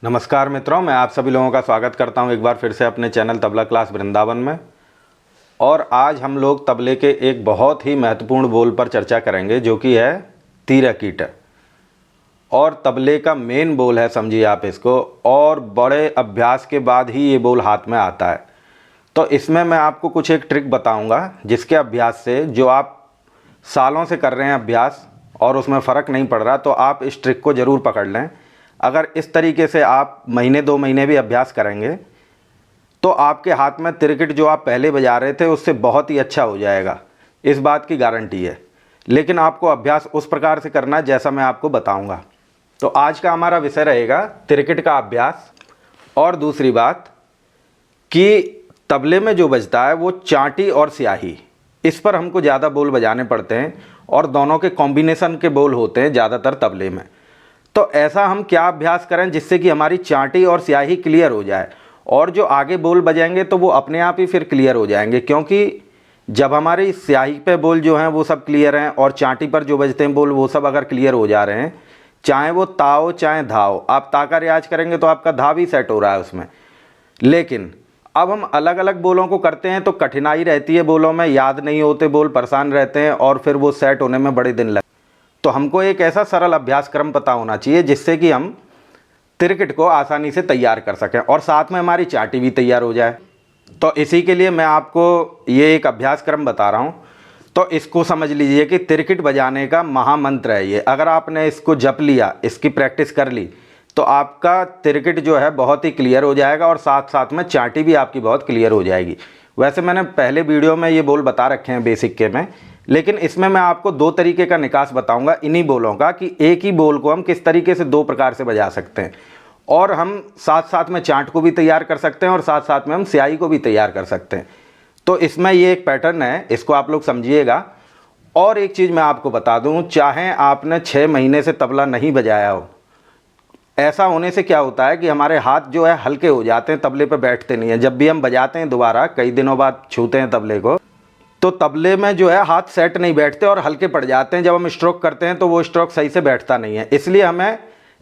नमस्कार मित्रों, मैं आप सभी लोगों का स्वागत करता हूं एक बार फिर से अपने चैनल तबला क्लास वृंदावन में। और आज हम लोग तबले के एक बहुत ही महत्वपूर्ण बोल पर चर्चा करेंगे जो कि है तीरकीट। और तबले का मेन बोल है, समझिए आप इसको, और बड़े अभ्यास के बाद ही ये बोल हाथ में आता है। तो इसमें मैं आपको कुछ एक ट्रिक बताऊँगा जिसके अभ्यास से, जो आप सालों से कर रहे हैं अभ्यास और उसमें फ़र्क नहीं पड़ रहा, तो आप इस ट्रिक को ज़रूर पकड़ लें। अगर इस तरीके से आप महीने 2 महीने भी अभ्यास करेंगे तो आपके हाथ में तिरकिट जो आप पहले बजा रहे थे उससे बहुत ही अच्छा हो जाएगा, इस बात की गारंटी है। लेकिन आपको अभ्यास उस प्रकार से करना है जैसा मैं आपको बताऊंगा। तो आज का हमारा विषय रहेगा तिरकिट का अभ्यास। और दूसरी बात कि तबले में जो बजता है वो चांटी और स्याही, इस पर हमको ज़्यादा बोल बजाने पड़ते हैं और दोनों के कॉम्बिनेशन के बोल होते हैं ज़्यादातर तबले में। तो ऐसा हम क्या अभ्यास करें जिससे कि हमारी चांटी और स्याही क्लियर हो जाए, और जो आगे बोल बजाएंगे तो वो अपने आप ही फिर क्लियर हो जाएंगे। क्योंकि जब हमारी स्याही पे बोल जो हैं वो सब क्लियर हैं और चांटी पर जो बजते हैं बोल वो सब अगर क्लियर हो जा रहे हैं, चाहे वो ताओ चाहे धाओ, आप ता का रियाज करेंगे तो आपका धा भी सेट हो रहा है उसमें। लेकिन अब हम अलग अलग बोलों को करते हैं तो कठिनाई रहती है, बोलों में याद नहीं होते, बोल परेशान रहते हैं और फिर वो सेट होने में बड़े दिन लगते। तो हमको एक ऐसा सरल अभ्यास क्रम पता होना चाहिए जिससे कि हम तिरकिट को आसानी से तैयार कर सकें और साथ में हमारी चांटी भी तैयार हो जाए। तो इसी के लिए मैं आपको ये एक अभ्यास क्रम बता रहा हूँ। तो इसको समझ लीजिए कि तिरकिट बजाने का महामंत्र है ये। अगर आपने इसको जप लिया, इसकी प्रैक्टिस कर ली, तो आपका तिरकिट जो है बहुत ही क्लियर हो जाएगा और साथ साथ में चांटी भी आपकी बहुत क्लियर हो जाएगी। वैसे मैंने पहले वीडियो में ये बोल बता रखे हैं बेसिक के में, लेकिन इसमें मैं आपको 2 तरीके का निकास बताऊंगा इन्हीं बोलों का, कि एक ही बोल को हम किस तरीके से 2 प्रकार से बजा सकते हैं। और हम साथ साथ में चांट को भी तैयार कर सकते हैं और साथ साथ में हम स्याही को भी तैयार कर सकते हैं। तो इसमें ये एक पैटर्न है, इसको आप लोग समझिएगा। और एक चीज़ मैं आपको बता दूं, चाहे आपने 6 महीने से तबला नहीं बजाया हो, ऐसा होने से क्या होता है कि हमारे हाथ जो है हल्के हो जाते हैं, तबले पर बैठते नहीं हैं। जब भी हम बजाते हैं दोबारा, कई दिनों बाद छूते हैं तबले को, तो तबले में जो है हाथ सेट नहीं बैठते और हल्के पड़ जाते हैं। जब हम स्ट्रोक करते हैं तो वो स्ट्रोक सही से बैठता नहीं है। इसलिए हमें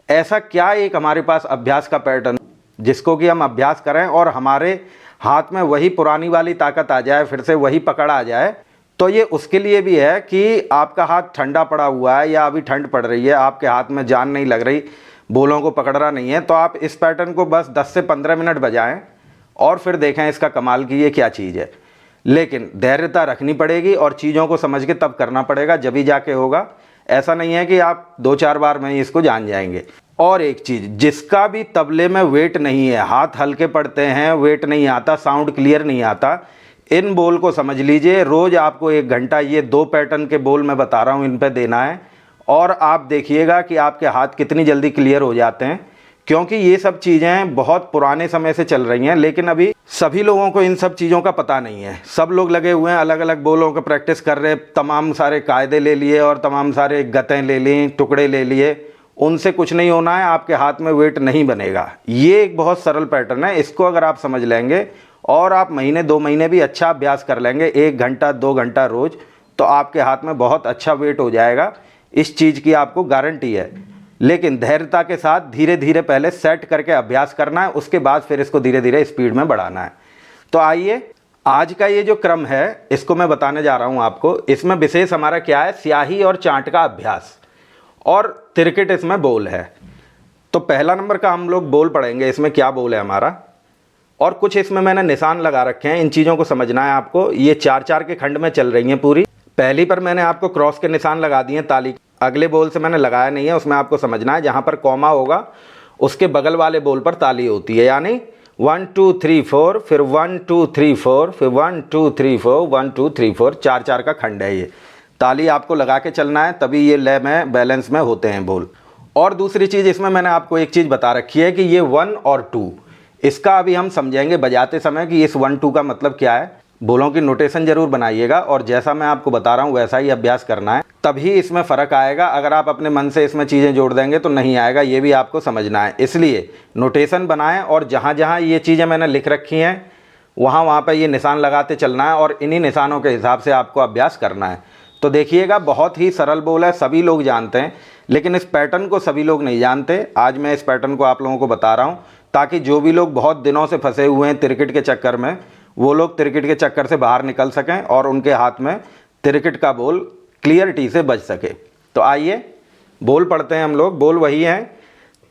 ऐसा क्या एक हमारे पास अभ्यास का पैटर्न जिसको कि हम अभ्यास करें और हमारे हाथ में वही पुरानी वाली ताकत आ जाए, फिर से वही पकड़ आ जाए। तो ये उसके लिए भी है कि आपका हाथ ठंडा पड़ा हुआ है या अभी ठंड पड़ रही है, आपके हाथ में जान नहीं लग रही, बोलों को पकड़ रहा नहीं है, तो आप इस पैटर्न को बस 10 से 15 मिनट बजाएं और फिर देखें इसका कमाल की ये क्या चीज़ है। लेकिन धैर्यता रखनी पड़ेगी और चीज़ों को समझ के तब करना पड़ेगा, जब ही जाके होगा। ऐसा नहीं है कि आप 2-4 बार में ही इसको जान जाएंगे। और एक चीज़, जिसका भी तबले में वेट नहीं है, हाथ हल्के पड़ते हैं, वेट नहीं आता, साउंड क्लियर नहीं आता, इन बोल को समझ लीजिए रोज़ आपको 1 घंटा ये 2 पैटर्न के बोल मैं बता रहा हूँ इन पर देना है। और आप देखिएगा कि आपके हाथ कितनी जल्दी क्लियर हो जाते हैं। क्योंकि ये सब चीज़ें बहुत पुराने समय से चल रही हैं, लेकिन अभी सभी लोगों को इन सब चीज़ों का पता नहीं है। सब लोग लगे हुए हैं अलग अलग बोलों का प्रैक्टिस कर रहे, तमाम सारे कायदे ले लिए और तमाम सारे गतें ले ली, टुकड़े ले लिए। उनसे कुछ नहीं होना है, आपके हाथ में वेट नहीं बनेगा। ये एक बहुत सरल पैटर्न है, इसको अगर आप समझ लेंगे और आप महीने 2 महीने भी अच्छा अभ्यास कर लेंगे, 1 घंटा 2 घंटा रोज़, तो आपके हाथ में बहुत अच्छा वेट हो जाएगा। इस चीज़ की आपको गारंटी है। लेकिन धैर्यता के साथ धीरे धीरे पहले सेट करके अभ्यास करना है, उसके बाद फिर इसको धीरे धीरे स्पीड में बढ़ाना है। तो आइए, आज का ये जो क्रम है इसको मैं बताने जा रहा हूँ आपको। इसमें विशेष हमारा क्या है, स्याही और चांट का अभ्यास और तिरकिट इसमें बोल है। तो पहला नंबर का हम लोग बोल पढ़ेंगे, इसमें क्या बोल है हमारा, और कुछ इसमें मैंने निशान लगा रखे हैं, इन चीज़ों को समझना है आपको। ये 4-4 के खंड में चल रही हैं पूरी। पहली पर मैंने आपको क्रॉस के निशान लगा दिए ताली, अगले बोल से मैंने लगाया नहीं है, उसमें आपको समझना है। जहाँ पर कॉमा होगा उसके बगल वाले बोल पर ताली होती है, यानी 1 2 3 4, फिर 1 2 3 4, फिर 1 2 3 4, 1 2 3 4, 4-4 का खंड है ये। ताली आपको लगा के चलना है, तभी ये लय में बैलेंस में होते हैं बोल। और दूसरी चीज़ इसमें मैंने आपको एक चीज़ बता रखी है कि ये 1 और 2, इसका अभी हम समझेंगे बजाते समय कि इस 1-2 का मतलब क्या है। बोलों की नोटेशन जरूर बनाइएगा और जैसा मैं आपको बता रहा हूँ वैसा ही अभ्यास करना है, तभी इसमें फ़र्क आएगा। अगर आप अपने मन से इसमें चीज़ें जोड़ देंगे तो नहीं आएगा, ये भी आपको समझना है। इसलिए नोटेशन बनाएं और जहाँ जहाँ ये चीज़ें मैंने लिख रखी हैं वहाँ पर ये निशान लगाते चलना है और इन्हीं निशानों के हिसाब से आपको अभ्यास करना है। तो देखिएगा, बहुत ही सरल बोल है, सभी लोग जानते हैं, लेकिन इस पैटर्न को सभी लोग नहीं जानते। आज मैं इस पैटर्न को आप लोगों को बता रहा हूँ ताकि जो भी लोग बहुत दिनों से फंसे हुए हैं तिरकिट के चक्कर में, वो लोग तिरकिट के चक्कर से बाहर निकल सकें और उनके हाथ में तिरकिट का बोल क्लियरिटी से बज सके। तो आइए बोल पढ़ते हैं हम लोग। बोल वही हैं,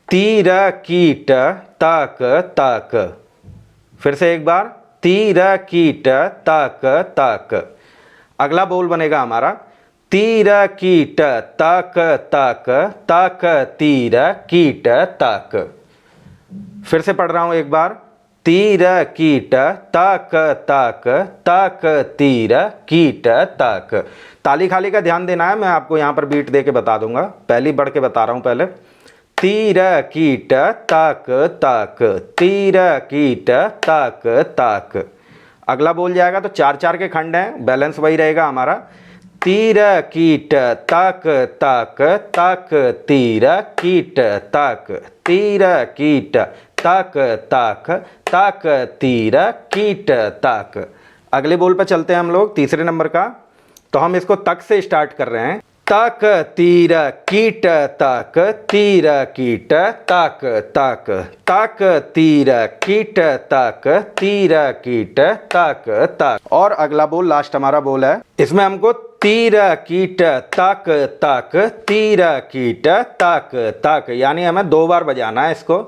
तिरकिट तक तक। फिर से एक बार, तिरकिट तक तक। अगला बोल बनेगा हमारा तिरकिट तक तक तक तिरकिट तक। फिर से पढ़ रहा हूं एक बार, तिरकिट तक तक तक तिरकिट तक। ताली खाली का ध्यान देना है, मैं आपको यहाँ पर बीट दे के बता दूंगा। पहली बढ़ के बता रहा हूँ पहले, तिरकिट तक तक तिरकिट तक तक। अगला बोल जाएगा तो 4-4 के खंड हैं, बैलेंस वही रहेगा हमारा। तिरकिट तक तक तक तिरकिट तक तिरकिट तक तक तक तिरकिट तक। अगले बोल पर चलते हैं हम लोग, तीसरे नंबर का। तो हम इसको तक से स्टार्ट कर रहे हैं। तक तिरकिट तक तिरकिट तक तक तक तिरकिट तक तिरकिट तक तक। और अगला बोल लास्ट हमारा बोल है, इसमें हमको तिरकिट तक तक तिरकिट तक तक यानी हमें 2 बार बजाना है इसको।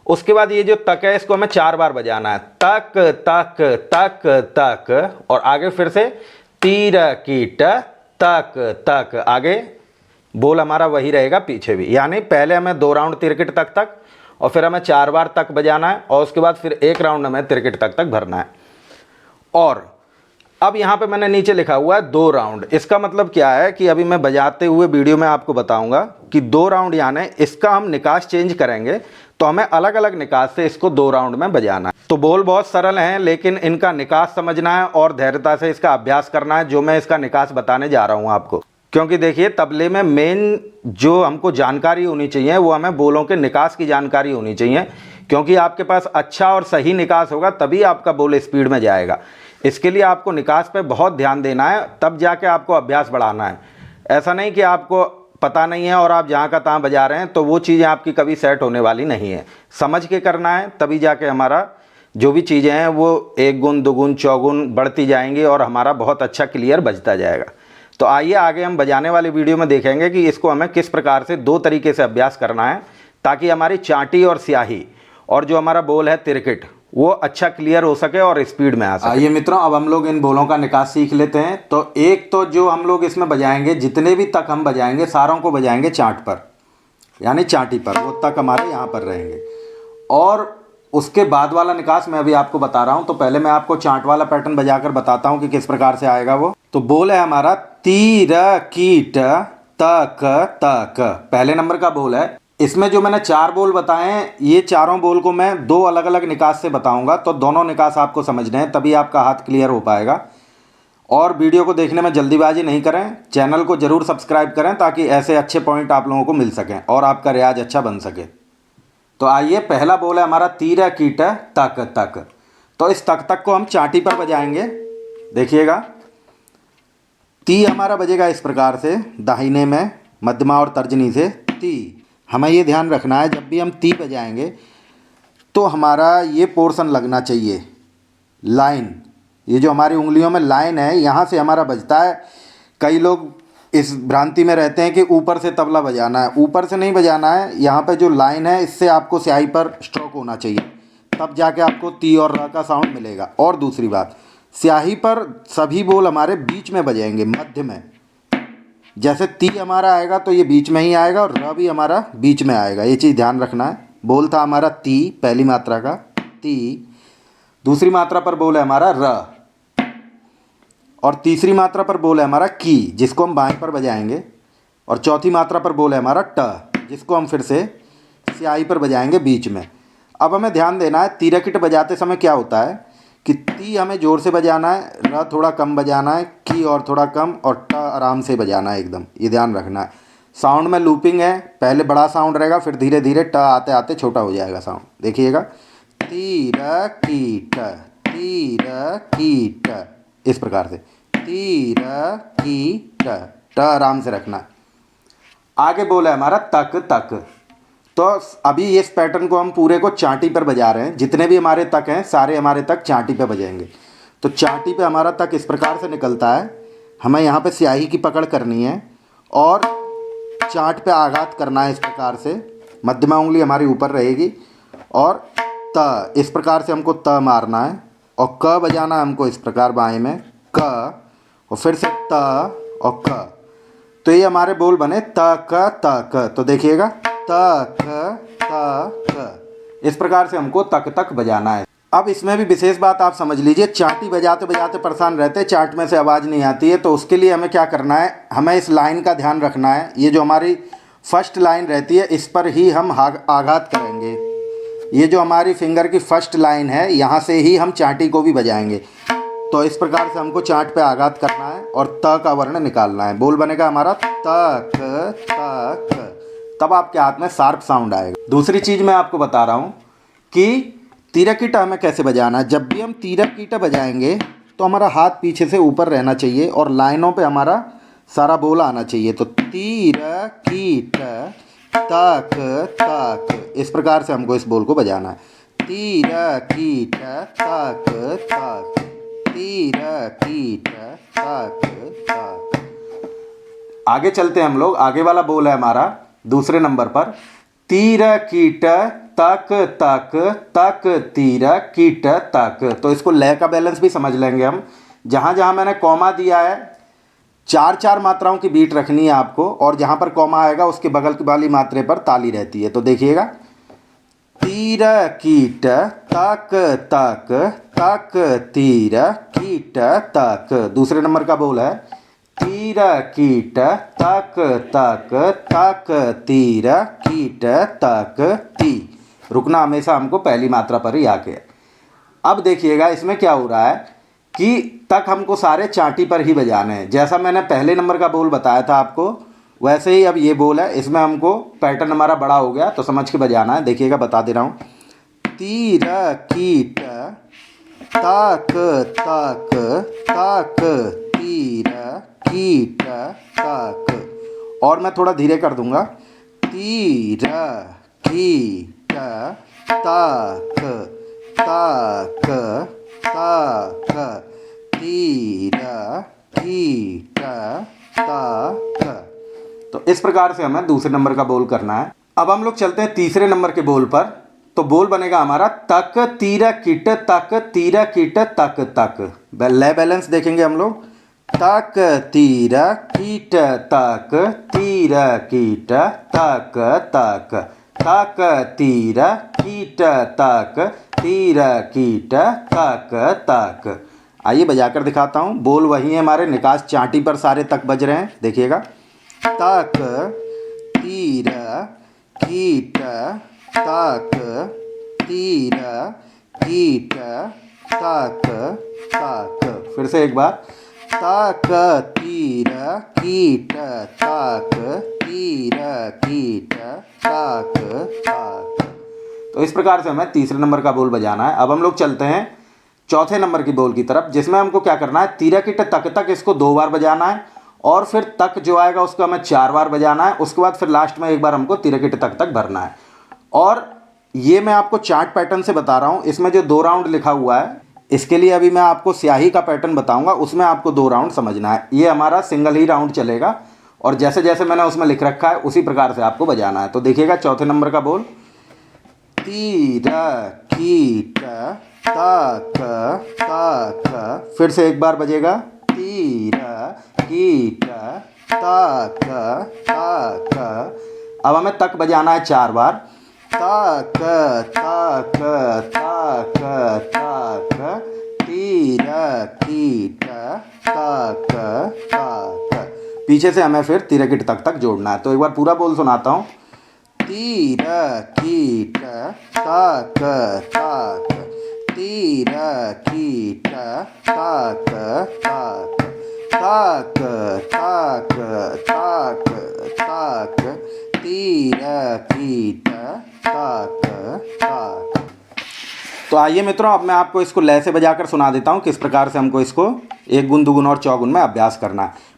उसके बाद ये जो तक है इसको हमें 4 बार बजाना है, तक तक तक तक। और आगे फिर से तिरकिट तक तक। आगे बोल हमारा वही रहेगा पीछे भी, यानी पहले हमें 2 राउंड तिरकिट तक तक और फिर हमें 4 बार तक बजाना है और उसके बाद फिर 1 राउंड हमें तिरकिट तक तक भरना है। और अब यहाँ पे मैंने नीचे लिखा हुआ है 2 राउंड। इसका मतलब क्या है कि अभी मैं बजाते हुए वीडियो में आपको बताऊंगा कि 2 राउंड यानी इसका हम निकास चेंज करेंगे, तो हमें अलग अलग निकास से इसको 2 राउंड में बजाना है। तो बोल बहुत सरल हैं, लेकिन इनका निकास समझना है और धैर्यता से इसका अभ्यास करना है, जो मैं इसका निकास बताने जा रहा हूँ आपको। क्योंकि देखिए तबले में मेन जो हमको जानकारी होनी चाहिए वो हमें बोलों के निकास की जानकारी होनी चाहिए, क्योंकि आपके पास अच्छा और सही निकास होगा तभी आपका बोल स्पीड में जाएगा। इसके लिए आपको निकास पे बहुत ध्यान देना है, तब जाके आपको अभ्यास बढ़ाना है। ऐसा नहीं कि आपको पता नहीं है और आप जहाँ का तहाँ बजा रहे हैं, तो वो चीज़ें आपकी कभी सेट होने वाली नहीं है। समझ के करना है, तभी जाके हमारा जो भी चीज़ें हैं वो 1 गुण 2 गुण 4 गुण बढ़ती जाएंगी और हमारा बहुत अच्छा क्लियर बजता जाएगा। तो आइए आगे हम बजाने वाले वीडियो में देखेंगे कि इसको हमें किस प्रकार से 2 तरीके से अभ्यास करना है, ताकि हमारी चांटी और स्याही और जो हमारा बोल है तिरकिट वो अच्छा क्लियर हो सके और स्पीड में आ सके। आइए मित्रों, अब हम लोग इन बोलों का निकास सीख लेते हैं। तो एक तो जो हम लोग इसमें बजाएंगे, जितने भी तक हम बजाएंगे सारों को बजाएंगे चांट पर, यानी चांटी पर, वो तक हमारे यहाँ पर रहेंगे। और उसके बाद वाला निकास मैं अभी आपको बता रहा हूँ। तो पहले मैं आपको चांट वाला पैटर्न बजाकर बताता हूँ कि किस प्रकार से आएगा वो। तो बोल है हमारा तिरकिट तक तक, पहले नंबर का बोल है। इसमें जो मैंने 4 बोल बताए हैं, ये चारों बोल को मैं 2 अलग अलग निकास से बताऊंगा, तो दोनों निकास आपको समझने हैं, तभी आपका हाथ क्लियर हो पाएगा। और वीडियो को देखने में जल्दीबाजी नहीं करें, चैनल को ज़रूर सब्सक्राइब करें ताकि ऐसे अच्छे पॉइंट आप लोगों को मिल सकें और आपका रियाज अच्छा बन सके। तो आइए, पहला बोल है हमारा तिरकिट तक तक। तो इस तक तक को हम चांटी पर बजाएंगे। देखिएगा, ती हमारा बजेगा इस प्रकार से, दाहिने में मध्यमा और तर्जनी से ती। हमें ये ध्यान रखना है, जब भी हम ती बजाएंगे तो हमारा ये पोर्शन लगना चाहिए, लाइन, ये जो हमारी उंगलियों में लाइन है यहाँ से हमारा बजता है। कई लोग इस भ्रांति में रहते हैं कि ऊपर से तबला बजाना है, ऊपर से नहीं बजाना है। यहाँ पे जो लाइन है इससे आपको स्याही पर स्ट्रोक होना चाहिए, तब जाके आपको ती और र का साउंड मिलेगा। और दूसरी बात, स्याही पर सभी बोल हमारे बीच में बजेंगे, मध्य में। जैसे ती हमारा आएगा तो ये बीच में ही आएगा और र भी हमारा बीच में आएगा, ये चीज़ ध्यान रखना है। बोल था हमारा ती, पहली मात्रा का ती। दूसरी मात्रा पर बोल है हमारा र, और तीसरी मात्रा पर बोल है हमारा की, जिसको हम बाएं पर बजाएंगे। और चौथी मात्रा पर बोल है हमारा ट, जिसको हम फिर से स्याही पर बजाएंगे बीच में। अब हमें ध्यान देना है, तिरकिट बजाते समय क्या होता है कि ती हमें ज़ोर से बजाना है, र थोड़ा कम बजाना है, की और थोड़ा कम, और ट आराम से बजाना है एकदम, ये ध्यान रखना है। साउंड में लूपिंग है, पहले बड़ा साउंड रहेगा, फिर धीरे धीरे ट आते आते छोटा हो जाएगा साउंड। देखिएगा, तिरकिट तिरकिट, इस प्रकार से तिरकिट, ट आराम से रखना है। आगे बोल है हमारा तक तक। तो अभी इस पैटर्न को हम पूरे को चांटी पर बजा रहे हैं, जितने भी हमारे तक हैं सारे हमारे तक चांटी पे बजाएंगे। तो चांटी पे हमारा तक इस प्रकार से निकलता है। हमें यहाँ पे स्याही की पकड़ करनी है और चांट पे आघात करना है इस प्रकार से। मध्यमा उंगली हमारी ऊपर रहेगी और त इस प्रकार से हमको त मारना है और क बजाना है हमको इस प्रकार बाएं में क, और फिर से त और क। तो ये हमारे बोल बने त क। तो देखिएगा त क इस प्रकार से हमको तक तक बजाना है। अब इसमें भी विशेष बात आप समझ लीजिए, चांटी बजाते बजाते परेशान रहते, चांट में से आवाज़ नहीं आती है। तो उसके लिए हमें क्या करना है, हमें इस लाइन का ध्यान रखना है। ये जो हमारी फर्स्ट लाइन रहती है इस पर ही हम आघात करेंगे। ये जो हमारी फिंगर की फर्स्ट लाइन है यहाँ से ही हम चांटी को भी बजाएंगे। तो इस प्रकार से हमको चांट पे आघात करना है और त का वर्ण निकालना है। बोल बनेगा हमारा तक। तब आपके हाथ में शार्प साउंड आएगा। दूसरी चीज़ मैं आपको बता रहा हूँ कि तीरक कीटा हमें कैसे बजाना है। जब भी हम तीरक कीटा बजाएंगे तो हमारा हाथ पीछे से ऊपर रहना चाहिए और लाइनों पे हमारा सारा बोल आना चाहिए। तो तीरक कीटा तक तक इस प्रकार से हमको इस बोल को बजाना है। तीरक कीटा तक तक, तीरक कीटा तक तक। आगे चलते हैं हम लोग। आगे वाला बोल है हमारा दूसरे नंबर पर तीरक कीटा तक तक तक तीरक कीटा तक। तो इसको लय का बैलेंस भी समझ लेंगे हम। जहाँ जहाँ मैंने कॉमा दिया है 4-4 मात्राओं की बीट रखनी है आपको, और जहाँ पर कॉमा आएगा उसके बगल वाली मात्रे पर ताली रहती है। तो देखिएगा तीरक कीटा तक तक तक तीरक कीटा तक। दूसरे नंबर का बोल है तीरक कीटा तक तक तक तीरक कीटा तक ती। रुकना हमेशा हमको पहली मात्रा पर ही आके। अब देखिएगा इसमें क्या हो रहा है कि तक हमको सारे चांटी पर ही बजाने हैं। जैसा मैंने पहले नंबर का बोल बताया था आपको, वैसे ही अब ये बोल है। इसमें हमको पैटर्न हमारा बड़ा हो गया तो समझ के बजाना है। देखिएगा बता दे रहा हूँ। तीरक कीटा तक तक तक तीरक कीटा तक, और मैं थोड़ा धीरे कर दूंगा। तीरक कीटा तक तक तक तीरक कीटा तक। तो इस प्रकार से हमें दूसरे नंबर का बोल करना है। अब हम लोग चलते हैं तीसरे नंबर के बोल पर। तो बोल बनेगा हमारा तक तीरक कीट तक तीरक कीट तक तक। लय बैलेंस देखेंगे हम लोग। तक तीरक कीट तक तीरक कीट तक तक तक तीरक कीट तक तीरक कीट तक तक। आइए बजाकर दिखाता हूँ। बोल वही है हमारे, निकास चांटी पर सारे तक बज रहे हैं। देखिएगा तक तीरक कीट तक तीरक कीट तक तक। फिर से एक बार। तक तीरक कीट तक तीरक कीट तक तक। तो इस प्रकार से हमें तीसरे नंबर का बोल बजाना है। अब हम लोग चलते हैं चौथे नंबर की बोल की तरफ, जिसमें हमको क्या करना है, तीरक कीट तक तक इसको 2 बार बजाना है और फिर तक जो आएगा उसको हमें 4 बार बजाना है। उसके बाद फिर लास्ट में एक बार हमको तीरक कीट तक तक भरना है। और ये मैं आपको चार्ट पैटर्न से बता रहा हूँ। इसमें जो 2 राउंड लिखा हुआ है, इसके लिए अभी मैं आपको स्याही का पैटर्न बताऊंगा, उसमें आपको 2 राउंड समझना है। ये हमारा सिंगल ही राउंड चलेगा और जैसे जैसे मैंने उसमें लिख रखा है उसी प्रकार से आपको बजाना है। तो देखिएगा चौथे नंबर का बोल। तीरक कीट तक तक। फिर से एक बार बजेगा। तीरक कीट तक तक। अब हमें तक बजाना है 4 बार। तक तक तक तक तीरक कीट तक तक। पीछे से हमें फिर तीरक कीट तक तक जोड़ना है। तो एक बार पूरा बोल सुनाता हूँ। तीरक कीट तक तक तीरक कीट तक तक तक तक तक तक तीरक कीट तक तक। तो आइए मित्रों, अब मैं आपको इसको लय से बजाकर सुना देता हूँ किस प्रकार से हमको इसको 1 गुण 2 गुण और चौगुन में अभ्यास करना है।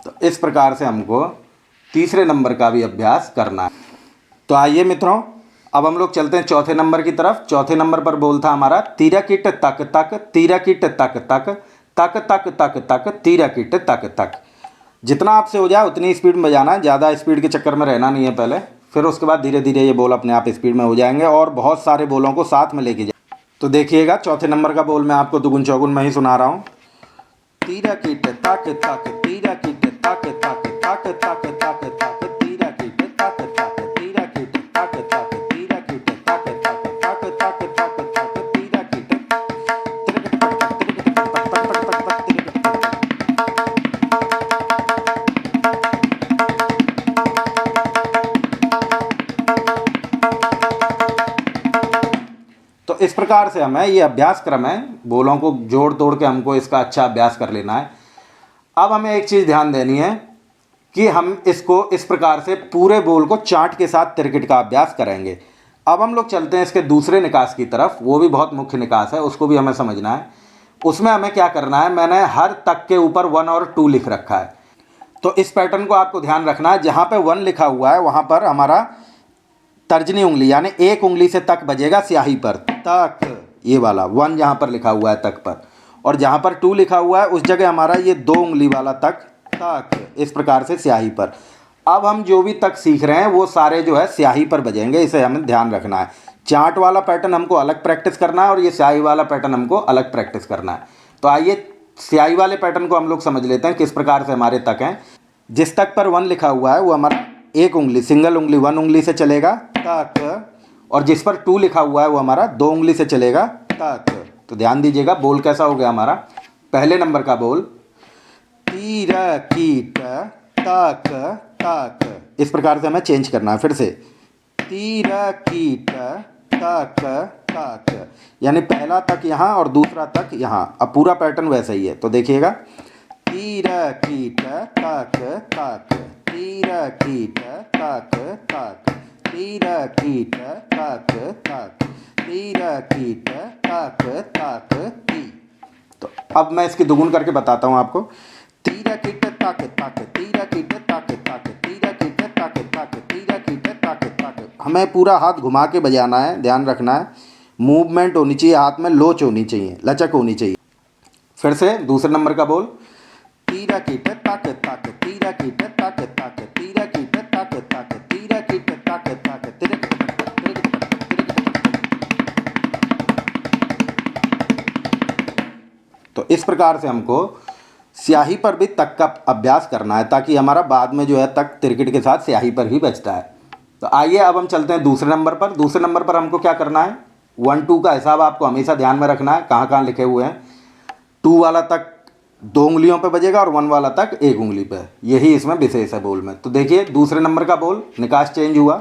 तो इस प्रकार से हमको तीसरे नंबर का भी अभ्यास करना है। तो आइए मित्रों, अब हम लोग चलते हैं चौथे नंबर की तरफ। चौथे नंबर पर बोल था हमारा तिरकिट तक तक, तिरकिट तक तक, तक तक तक तक, तिरकिट तक तक। जितना आपसे हो जाए उतनी स्पीड में बजाना है, ज़्यादा स्पीड के चक्कर में रहना नहीं है पहले, फिर उसके बाद धीरे धीरे ये बोल अपने आप स्पीड में हो जाएंगे और बहुत सारे बोलों को साथ में लेके जाए। तो देखिएगा, चौथे नंबर का बोल मैं आपको दुगुन चौगुन में ही सुना रहा हूँ। तिरकिट तक तक, तिरकिट तक तक, तक तक तक तक, तिरकिट तक तक, तिरकिट तक तक, तिरकिट तक तक, तक तक तक तक, तिरकिट तो इस प्रकार से हमें ये अभ्यास क्रम है, बोलों को जोड़ तोड़ के हमको इसका अच्छा अभ्यास कर लेना है। अब हमें एक चीज़ ध्यान देनी है कि हम इसको इस प्रकार से पूरे बोल को चार्ट के साथ तिरकिट का अभ्यास करेंगे। अब हम लोग चलते हैं इसके दूसरे निकास की तरफ, वो भी बहुत मुख्य निकास है, उसको भी हमें समझना है। उसमें हमें क्या करना है, मैंने हर तक के ऊपर 1 और 2 लिख रखा है। तो इस पैटर्न को आपको ध्यान रखना है, जहाँ पे 1 लिखा हुआ है वहाँ पर हमारा तर्जनी उंगली यानी एक उंगली से तक बजेगा स्याही पर, तक, ये वाला 1 जहाँ पर लिखा हुआ है तक पर, और जहाँ पर 2 लिखा हुआ है उस जगह हमारा ये 2 उंगली वाला तक, तक, इस प्रकार से स्याही पर। अब हम जो भी तक सीख रहे हैं वो सारे जो है स्याही पर बजेंगे, इसे हमें ध्यान रखना है। चार्ट वाला पैटर्न हमको अलग प्रैक्टिस करना है और ये स्याही वाला पैटर्न हमको अलग प्रैक्टिस करना है। तो आइए स्याही वाले पैटर्न को हम लोग समझ लेते हैं किस प्रकार से हमारे तक हैं। जिस तक पर 1 लिखा हुआ है वो हमारा एक उंगली, सिंगल उंगली 1 उंगली से चलेगा, तक, और जिस पर 2 लिखा हुआ है वो हमारा 2 उंगली से चलेगा, तक। तो ध्यान दीजिएगा बोल कैसा हो गया हमारा। पहले नंबर का बोल तीर कीट तक तक, इस प्रकार से हमें चेंज करना है। फिर से तीर कीट तक तक, यानी पहला तक यहाँ और दूसरा तक यहाँ। अब पूरा पैटर्न वैसा ही है, तो देखिएगा तीर कीट तक तक, तीर कीट तक तक, तीर कीट तक तक, तीर कीट तक तक ती। तो अब मैं इसकी दुगुन करके बताता हूँ आपको। तीर कीट तक तक, तीर कीट तक तक, तीर कीट तक तक, तीर कीट तक तक। हमें पूरा हाथ घुमा के बजाना है, ध्यान रखना है। मूवमेंट होनी चाहिए, हाथ में लोच होनी चाहिए, लचक होनी चाहिए। फिर से दूसरे नंबर का बोल तीर कीट तक तक, तीर कीट तक तक, तीर कीट तक तक, तीर कीट तक तक, तीर कीट। तो इस प्रकार से हमको स्याही पर भी तक का अभ्यास करना है ताकि हमारा बाद में जो है तक तिरकिट के साथ स्याही पर ही बचता है। तो आइए अब हम चलते हैं दूसरे नंबर पर। दूसरे नंबर पर हमको क्या करना है, 1 2 का हिसाब आपको हमेशा ध्यान में रखना है, कहाँ कहाँ लिखे हुए हैं। 2 वाला तक 2 उंगलियों पे बजेगा और 1 वाला तक 1 उंगली पे, यही इसमें विशेष है बोल में। तो देखिए दूसरे नंबर का बोल निकास चेंज हुआ।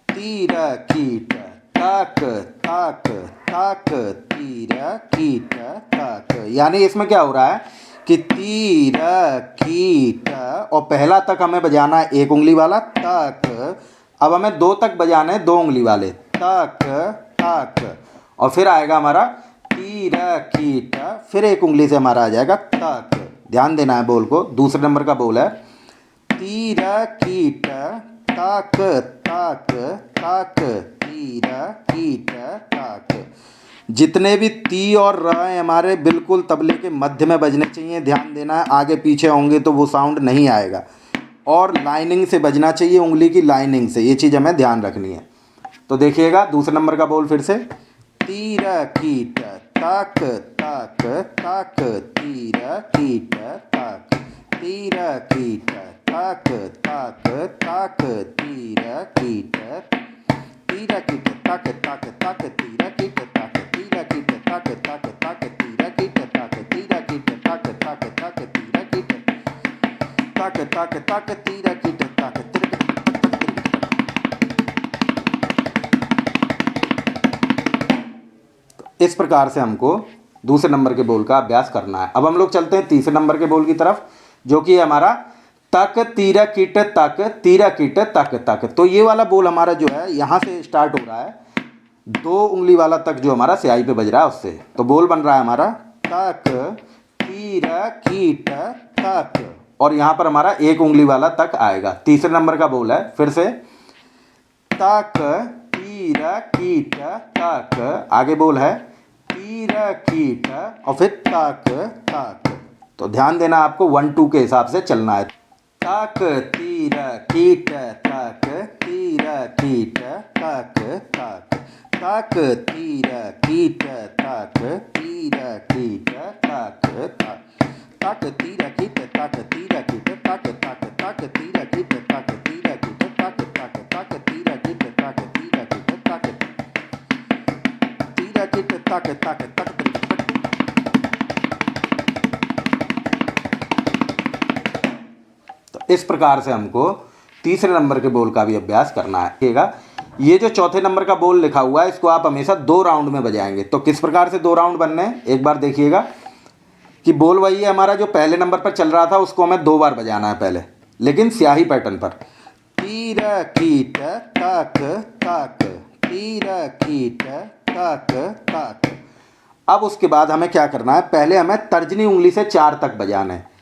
तीर कीट तक तक तक, तीर कीट तक, यानी इसमें क्या हो रहा है कि तीर कीट और पहला तक हमें बजाना है 1 उंगली वाला तक। अब हमें 2 तक बजाने हैं 2 उंगली वाले, तक तक, और फिर आएगा हमारा तीर कीट, फिर 1 उंगली से हमारा आ जाएगा तक। ध्यान देना है बोल को। दूसरे नंबर का बोल है तीर कीट तक तक तक, तीर कीट तक। जितने भी ती और र हैं हमारे बिल्कुल तबले के मध्य में बजने चाहिए, ध्यान देना है। आगे पीछे होंगे तो वो साउंड नहीं आएगा, और लाइनिंग से बजना चाहिए, उंगली की लाइनिंग से, ये चीज़ हमें ध्यान रखनी है। तो देखिएगा दूसरे नंबर का बोल फिर से तीर कीट तक तक तक, तीर कीट तक, तीर कीट तक तक तक, तीर कीट, तीर कीट तक तक तक, तीर कीट तक, तीर कीट तक तक तक, तीर कीट तक, तीर कीट तक तक तक, तीर कीट तक तक तक, तीर कीट तक। इस प्रकार से हमको दूसरे नंबर के बोल का अभ्यास करना है। अब हम लोग चलते हैं तीसरे नंबर के बोल की तरफ, जो कि हमारा तक तीर कीट तक, तीर कीट तक तक। तो ये वाला बोल हमारा जो है यहाँ से स्टार्ट हो रहा है, 2 उंगली वाला तक जो हमारा स्याही पे बज रहा है उससे। तो बोल बन रहा है हमारा तक तीर कीट तक, और यहाँ पर हमारा 1 उंगली वाला तक आएगा। तीसरे नंबर का बोल है फिर से तक तीर कीट तक, आगे बोल है तीर कीट और फिर तक तक। तो ध्यान देना आपको 1 2 के हिसाब से चलना है। तक तीर कीट तक, तीर कीट तक तक, तक तीर कीट तक, तीर कीट तक तक, तक तीर कीट तक, तीर कीट तक तक तक, तीर कीट तक, तीर कीट तक तक तक, तीर कीट तक, तीर कीट तक, तीर कीट तक तक तक। तो इस प्रकार से हमको तीसरे नंबर के बोल का भी अभ्यास करना है। देखिएगा ये जो चौथे नंबर का बोल लिखा हुआ है इसको आप हमेशा 2 राउंड में बजाएंगे। तो किस प्रकार से 2 राउंड बनने हैं एक बार देखिएगा कि बोल वही है हमारा जो पहले नंबर पर चल रहा था, उसको हमें 2 बार बजाना है पहले, लेकिन स्याही पैटर्न पर। तीर कीट तक तक, तीर कीट तक तक। अब उसके बाद हमें क्या करना है, पहले हमें तर्जनी उंगली से 4 तक बजाना है।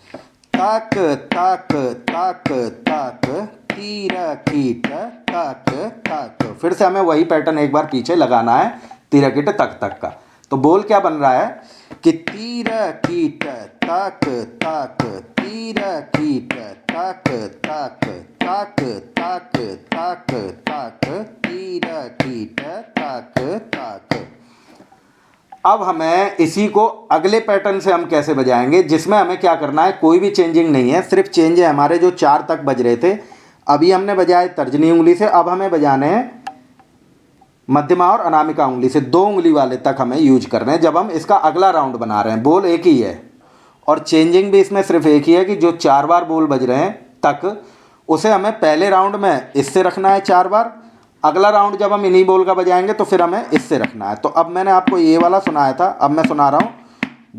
ताक ताक ताक ताक तीरा कीट ताक ताक। फिर से हमें वही पैटर्न एक बार पीछे लगाना है तीरा कीट तक तक का। तो बोल क्या बन रहा है कि तीरा कीट ताक ताक तीरा कीट ताक ताक ताक ताक ताक ताक तीरा कीट ताक ताक। अब हमें इसी को अगले पैटर्न से हम कैसे बजाएंगे, जिसमें हमें क्या करना है, कोई भी चेंजिंग नहीं है, सिर्फ चेंज है हमारे जो 4 तक बज रहे थे अभी हमने बजाए तर्जनी उंगली से, अब हमें बजाने हैं मध्यमा और अनामिका उंगली से, 2 उंगली वाले तक हमें यूज करने हैं जब हम इसका अगला राउंड बना रहे हैं। बोल एक ही है और चेंजिंग भी इसमें सिर्फ एक ही है कि जो 4 बार बोल बज रहे हैं तक उसे हमें पहले राउंड में इससे रखना है 4 बार, अगला राउंड जब हम इन्हीं बोल का बजाएंगे तो फिर हमें इससे रखना है। तो अब मैंने आपको ये वाला सुनाया था, अब मैं सुना रहा हूँ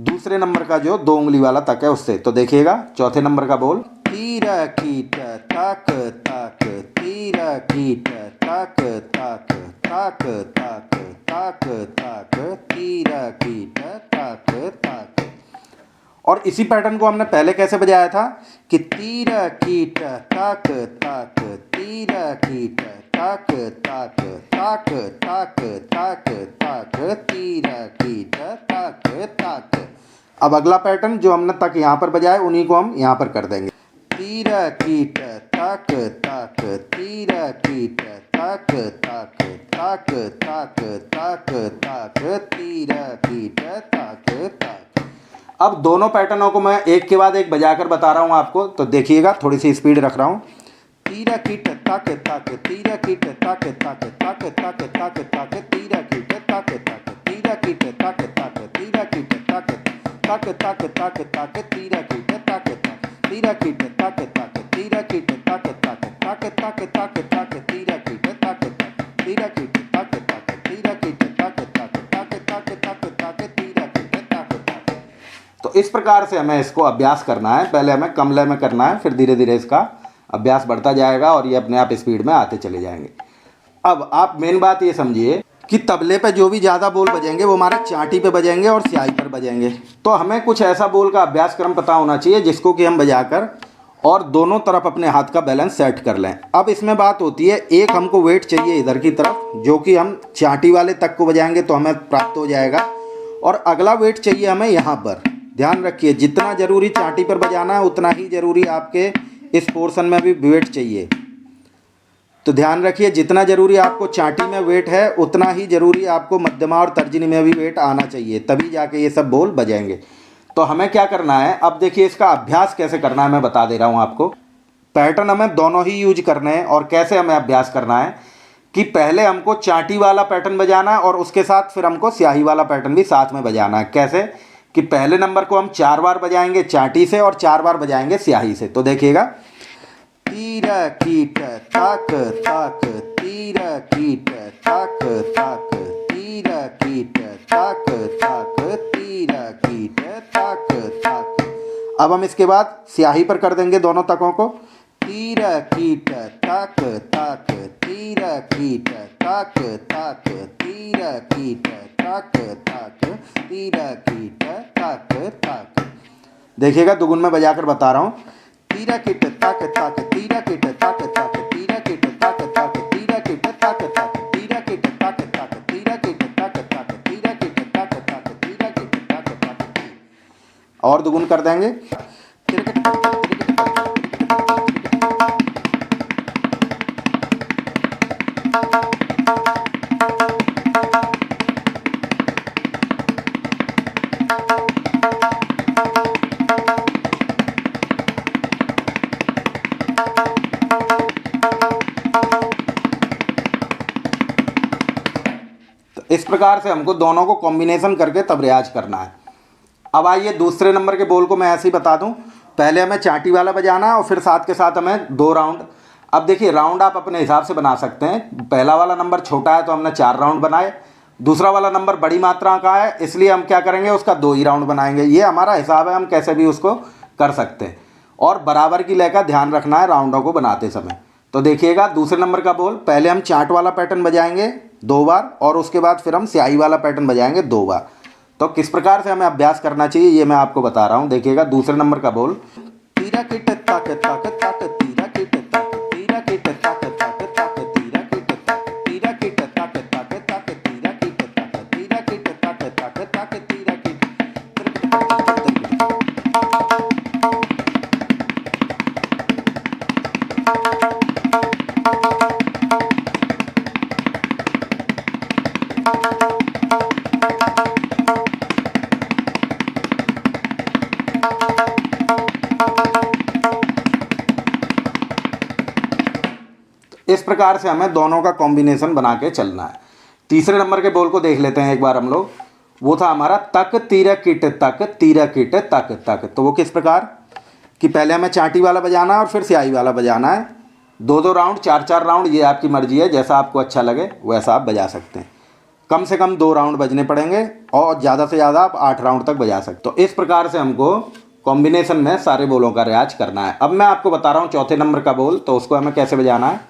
दूसरे नंबर का जो 2 उंगली वाला तक है उससे। तो देखिएगा चौथे नंबर का बोल तीरा कीट ताक ताक तीरा कीट ताक ताक ताक ताक ताक ताक तीरा कीट ताक ताक। और इसी पैटर्न को हमने पहले कैसे बजाया था कि तीरा कीट ताक ताक तीरा कीट ताक ताक ताक ताक ताक ताक तीरा कीट ताक ताक। अब अगला पैटर्न जो हमने तक यहाँ पर बजाया उन्हीं को हम यहाँ पर कर देंगे। तीरा कीट ताक ताक तीरा कीट ताक ताक ताक ताक ताक ताक तीरा कीट ताक ताक। अब दोनों पैटर्नों को मैं एक के बाद एक बजाकर बता रहा हूँ आपको, तो देखिएगा थोड़ी सी स्पीड रख रहा हूँ। तीरा कीट ताक ताक तीरा कीट ताक ताक ताक ताक ताक ताक तीरा कीट ताक ताक तीरा कीट ताक ताक तीरा कीट ताक ताक ताक ताक ताक तीरा कीट ताक ताक तीरा कीट ताक ताक तीरा कीट ताक ताक ताक ताक ताक ताक तीरा कीट ताक ताक तीरा कीट ताक ताक तीरा कीट ताक ताक ताक ताक ताक ताक तीरा कीट ताक ताक। तो इस प्रकार से हमें इसको अभ्यास करना है, पहले हमें कम लय में करना है, फिर धीरे धीरे इसका अभ्यास बढ़ता जाएगा और ये अपने आप स्पीड में आते चले जाएंगे। अब आप मेन बात ये समझिए कि तबले पे जो भी ज़्यादा बोल बजेंगे वो हमारे चांटी पे बजेंगे और स्याही पर बजेंगे। तो हमें कुछ ऐसा बोल का अभ्यास क्रम पता होना चाहिए जिसको कि हम बजाकर और दोनों तरफ अपने हाथ का बैलेंस सेट कर लें। अब इसमें बात होती है, एक हमको वेट चाहिए इधर की तरफ जो कि हम चांटी वाले तक को बजाएंगे तो हमें प्राप्त हो जाएगा, और अगला वेट चाहिए हमें यहाँ पर। ध्यान रखिए जितना ज़रूरी चांटी पर बजाना है उतना ही ज़रूरी आपके इस पोर्शन में भी वेट चाहिए। तो ध्यान रखिए जितना ज़रूरी आपको चांटी में वेट है उतना ही ज़रूरी आपको मध्यमा और तर्जनी में भी वेट आना चाहिए, तभी जाके ये सब बोल बजेंगे। तो हमें क्या करना है, अब देखिए इसका अभ्यास कैसे करना है मैं बता दे रहा हूँ आपको। पैटर्न हमें दोनों ही यूज करने हैं और कैसे हमें अभ्यास करना है कि पहले हमको चांटी वाला पैटर्न बजाना है और उसके साथ फिर हमको स्याही वाला पैटर्न भी साथ में बजाना है। कैसे कि पहले नंबर को हम 4 बार बजाएंगे चांटी से और 4 बार बजाएंगे स्याही से। तो देखिएगा तीरा कीट ताक ताक तीरा कीट ताक ताक तीरा कीट ताक ताक तीरा कीट ताक ताक। अब हम इसके बाद स्याही पर कर देंगे दोनों तकों को। तीरा कीट ताक ताक तीरा कीट ताक ताक तीरा कीट ताक ताक तीरा कीट ताक ताक। देखिएगा दुगुन में बजाकर बता रहा हूँ। तीरा कीट ताक ताक तीरा कीट ताक ताक तीरा कीट ताक ताक तीरा कीट ताक ताक तीरा कीट ताक ताक तीरा कीट ताक ताक तीरा कीट ताक ताक तीरा कीट ताक ताक। और दुगुन कर देंगे। इस प्रकार से हमको दोनों को कॉम्बिनेशन करके तब रियाज करना है। अब आइए दूसरे नंबर के बोल को मैं ऐसे ही बता दूं। पहले हमें चांटी वाला बजाना है और फिर साथ के साथ हमें 2 राउंड। अब देखिए राउंड आप अपने हिसाब से बना सकते हैं। पहला वाला नंबर छोटा है तो हमने 4 राउंड बनाए, दूसरा वाला नंबर बड़ी मात्रा का है इसलिए हम क्या करेंगे उसका 2 ही राउंड बनाएंगे। ये हमारा हिसाब है, हम कैसे भी उसको कर सकते हैं। और बराबर की लय का ध्यान रखना है राउंडों को बनाते समय। तो देखिएगा दूसरे नंबर का बोल, पहले हम चाट वाला पैटर्न बजाएंगे 2 बार और उसके बाद फिर हम स्याही वाला पैटर्न बजाएंगे 2 बार। तो किस प्रकार से हमें अभ्यास करना चाहिए ये मैं आपको बता रहा हूँ। देखिएगा दूसरे नंबर का बोल। तीरा किट तक तक तक तीरा किट तक तीरा किट तक तक तक तीरा किट तक तीरा किट तक तक तक तीरा किट तक तीरा किट तक तक तक तीरा किट। इस प्रकार से हमें दोनों का कॉम्बिनेशन बना के चलना है। तीसरे नंबर के बोल को देख लेते हैं एक बार हम लोग। वो था हमारा तक तीरा किट तक तीरा किट तक तक। तो वो किस प्रकार कि पहले हमें चांटी वाला बजाना है और फिर स्याही वाला बजाना है। 2-2 राउंड 4-4 राउंड, ये आपकी मर्जी है, जैसा आपको अच्छा लगे वैसा आप बजा सकते हैं। कम से कम 2 राउंड बजने पड़ेंगे और ज़्यादा से ज़्यादा आप 8 राउंड तक बजा सकते। तो इस प्रकार से हमको कॉम्बिनेशन में सारे बोलों का रियाज करना है। अब मैं आपको बता रहा हूँ चौथे नंबर का बोल, तो उसको हमें कैसे बजाना है।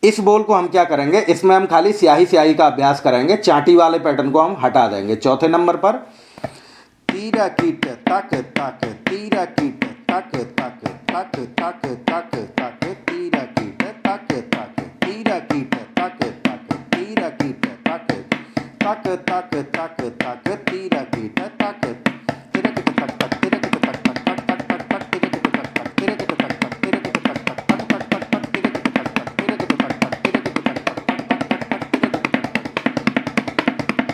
इस बोल को हम क्या करेंगे, इसमें हम खाली स्याही स्याही का अभ्यास करेंगे, चांटी वाले पैटर्न को हम हटा देंगे। चौथे नंबर पर तीरा कीट तक तक तीरा कीट तक तक तक तक तक तक तीरा कीट तक तक तीरा कीट तक तक तीरा कीट तक तक तक तक तक तीरा कीट तक तीरा कीट तक तक तीरा कीट तक तक तक तक तक तक तीरा कीट तक तक तीरा कीट तक तक तीरा कीट तक तक तक तक तक तक तीरा कीट तक तक तीरा कीट तक तक तीरा कीट तक तक तक तक तक।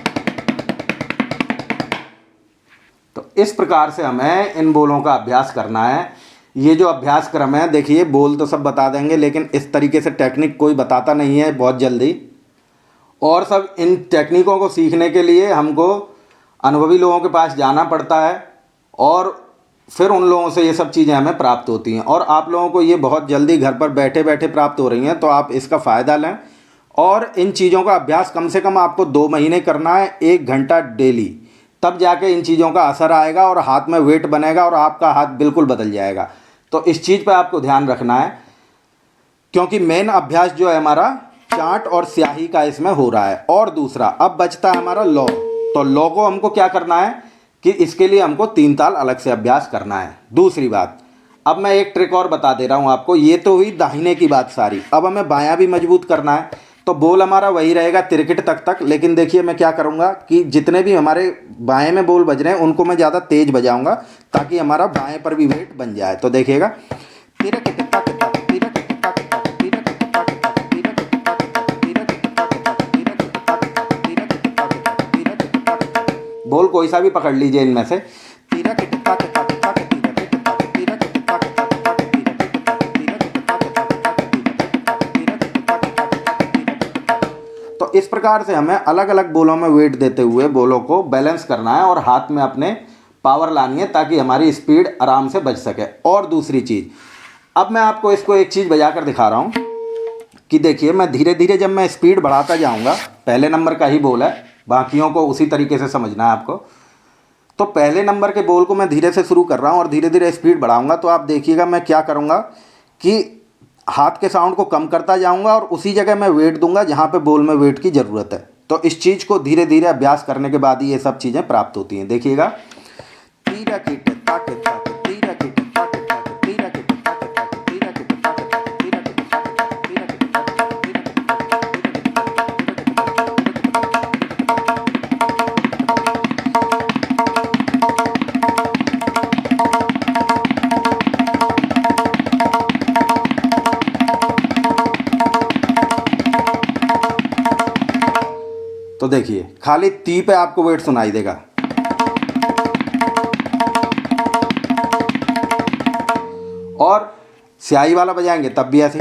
तो इस प्रकार से हमें इन बोलों का अभ्यास करना है। ये जो अभ्यास क्रम है, देखिए बोल तो सब बता देंगे लेकिन इस तरीके से टेक्निक कोई बताता नहीं है बहुत जल्दी। और सब इन टेक्निकों को सीखने के लिए हमको अनुभवी लोगों के पास जाना पड़ता है और फिर उन लोगों से ये सब चीज़ें हमें प्राप्त होती हैं। और आप लोगों को ये बहुत जल्दी घर पर बैठे बैठे प्राप्त हो रही हैं, तो आप इसका फ़ायदा लें। और इन चीज़ों का अभ्यास कम से कम आपको 2 महीने करना है, 1 घंटा डेली, तब जाके इन चीज़ों का असर आएगा और हाथ में वेट बनेगा और आपका हाथ बिल्कुल बदल जाएगा। तो इस चीज़ पर आपको ध्यान रखना है, क्योंकि मेन अभ्यास जो है हमारा चार्ट और स्याही का इसमें हो रहा है। और दूसरा अब बचता है हमारा लॉ। तो लॉ को हमको क्या करना है कि इसके लिए हमको 3 ताल अलग से अभ्यास करना है। दूसरी बात, अब मैं एक ट्रिक और बता दे रहा हूँ आपको। ये तो हुई दाहिने की बात सारी, अब हमें बायां भी मजबूत करना है। तो बोल हमारा वही रहेगा तिरकिट तक तक, लेकिन देखिए मैं क्या करूँगा कि जितने भी हमारे बाएं में बोल बज रहे हैं उनको मैं ज़्यादा तेज बजाऊँगा ताकि हमारा बाएं पर भी वेट बन जाए। तो देखिएगा तिरकिट तक तक तिरकिट तक तक तिरकिट तक तक तिरकिट तक तक तिरकिट तक तक तिरकिट तक तक तिरकिट तक तक तिरकिट तक तक। बोल कोई सा भी पकड़ लीजिए इनमें से। तिरकिट तक तक तक तिरकिट तक तिरकिट तक तक तक तिरकिट तक तिरकिट तक तक तक तिरकिट तक तिरकिट तक तक तिरकिट तक। तो इस प्रकार से हमें अलग अलग बोलों में वेट देते हुए बोलों को बैलेंस करना है और हाथ में अपने पावर लानी है ताकि हमारी स्पीड आराम से बज सके। और दूसरी चीज़, अब मैं आपको इसको एक चीज़ बजा कर दिखा रहा हूँ कि देखिए मैं धीरे धीरे जब मैं स्पीड बढ़ाता जाऊँगा, पहले नंबर का ही बोल है, बाकियों को उसी तरीके से समझना है आपको। तो पहले नंबर के बोल को मैं धीरे से शुरू कर रहा हूँ और धीरे धीरे स्पीड बढ़ाऊँगा। तो आप देखिएगा मैं क्या करूँगा कि हाथ के साउंड को कम करता जाऊँगा और उसी जगह मैं वेट दूंगा जहाँ पे बोल में वेट की ज़रूरत है। तो इस चीज़ को धीरे धीरे अभ्यास करने के बाद ही ये सब चीज़ें प्राप्त होती हैं। देखिएगा तीरा किट तक तक तीरा किट तक तक तीरा किट तक तक तीरा किट तक तक तीरा किट तक तक तीरा किट तक तक तो देखिए खाली ती पे आपको वेट सुनाई देगा। और स्याही वाला बजाएंगे तब भी ऐसे।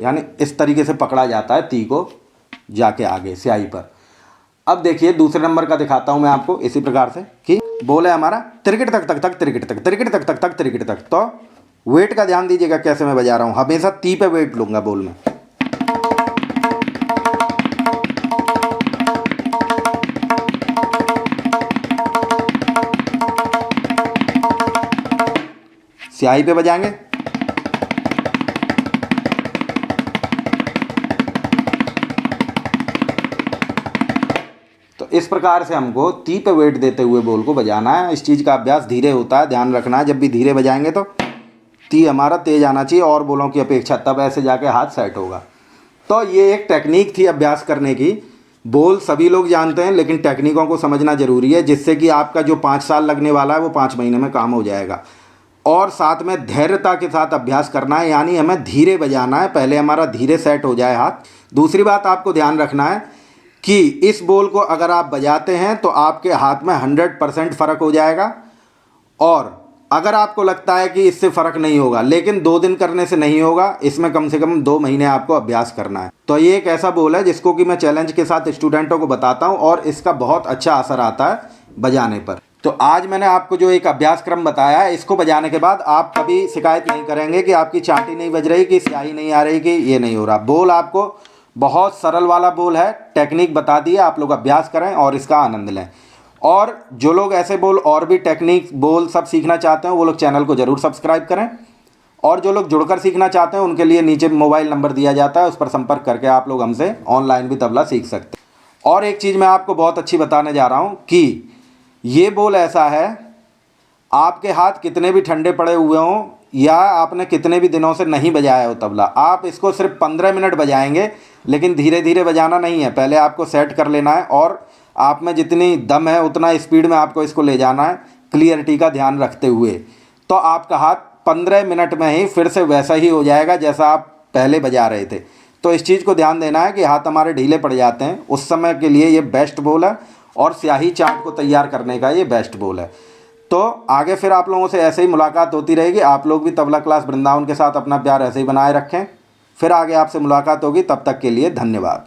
यानी इस तरीके से पकड़ा जाता है ती को जाके आगे स्याही पर। अब देखिए दूसरे नंबर का दिखाता हूं मैं आपको इसी प्रकार से कि बोल है हमारा तिरकिट तक तक तक तिरकिट तक तिरकिट तक तक तक तिरकिट तक। तो वेट का ध्यान दीजिएगा कैसे मैं बजा रहा हूं, हमेशा ती पे वेट लूंगा बोल में। स्याही पे बजाएंगे इस प्रकार से हमको ती पे वेट देते हुए बोल को बजाना है। इस चीज़ का अभ्यास धीरे होता है, ध्यान रखना है। जब भी धीरे बजाएंगे तो ती हमारा तेज आना चाहिए और बोलों की अपेक्षा, तब ऐसे जाके हाथ सेट होगा। तो ये एक टेक्निक थी अभ्यास करने की। बोल सभी लोग जानते हैं, लेकिन टेक्निकों को समझना ज़रूरी है, जिससे कि आपका जो 5 साल लगने वाला है वो 5 महीने में काम हो जाएगा। और साथ में धैर्यता के साथ अभ्यास करना है, यानी हमें धीरे बजाना है, पहले हमारा धीरे सेट हो जाए हाथ। दूसरी बात आपको ध्यान रखना है कि इस बोल को अगर आप बजाते हैं तो आपके हाथ में 100% फ़र्क हो जाएगा। और अगर आपको लगता है कि इससे फ़र्क नहीं होगा, लेकिन 2 दिन करने से नहीं होगा, इसमें कम से कम 2 महीने आपको अभ्यास करना है। तो ये एक ऐसा बोल है जिसको कि मैं चैलेंज के साथ स्टूडेंटों को बताता हूँ और इसका बहुत अच्छा असर आता है बजाने पर। तो आज मैंने आपको जो एक अभ्यास क्रम बताया है, इसको बजाने के बाद आप कभी शिकायत नहीं करेंगे कि आपकी चांटी नहीं बज रही, कि स्याही नहीं आ रही, कि ये नहीं हो रहा। बोल आपको बहुत सरल वाला बोल है, टेक्निक बता दी है, आप लोग अभ्यास करें और इसका आनंद लें। और जो लोग ऐसे बोल और भी टेक्निक बोल सब सीखना चाहते हैं, वो लोग चैनल को ज़रूर सब्सक्राइब करें। और जो लोग जुड़कर सीखना चाहते हैं उनके लिए नीचे मोबाइल नंबर दिया जाता है, उस पर संपर्क करके आप लोग हमसे ऑनलाइन भी तबला सीख सकते हैं। और एक चीज़ मैं आपको बहुत अच्छी बताने जा रहा हूँ कि ये बोल ऐसा है, आपके हाथ कितने भी ठंडे पड़े हुए हों या आपने कितने भी दिनों से नहीं बजाया हो तबला, आप इसको सिर्फ 15 मिनट बजाएंगे, लेकिन धीरे धीरे बजाना नहीं है। पहले आपको सेट कर लेना है और आप में जितनी दम है उतना स्पीड में आपको इसको ले जाना है, क्लियरिटी का ध्यान रखते हुए। तो आपका हाथ 15 मिनट में ही फिर से वैसा ही हो जाएगा जैसा आप पहले बजा रहे थे। तो इस चीज़ को ध्यान देना है कि हाथ हमारे ढीले पड़ जाते हैं, उस समय के लिए ये बेस्ट बोल है और स्याही चार्ट को तैयार करने का ये बेस्ट बोल है। तो आगे फिर आप लोगों से ऐसे ही मुलाकात होती रहेगी। आप लोग भी तबला क्लास वृंदावन के साथ अपना प्यार ऐसे ही बनाए रखें। फिर आगे आपसे मुलाकात होगी, तब तक के लिए धन्यवाद।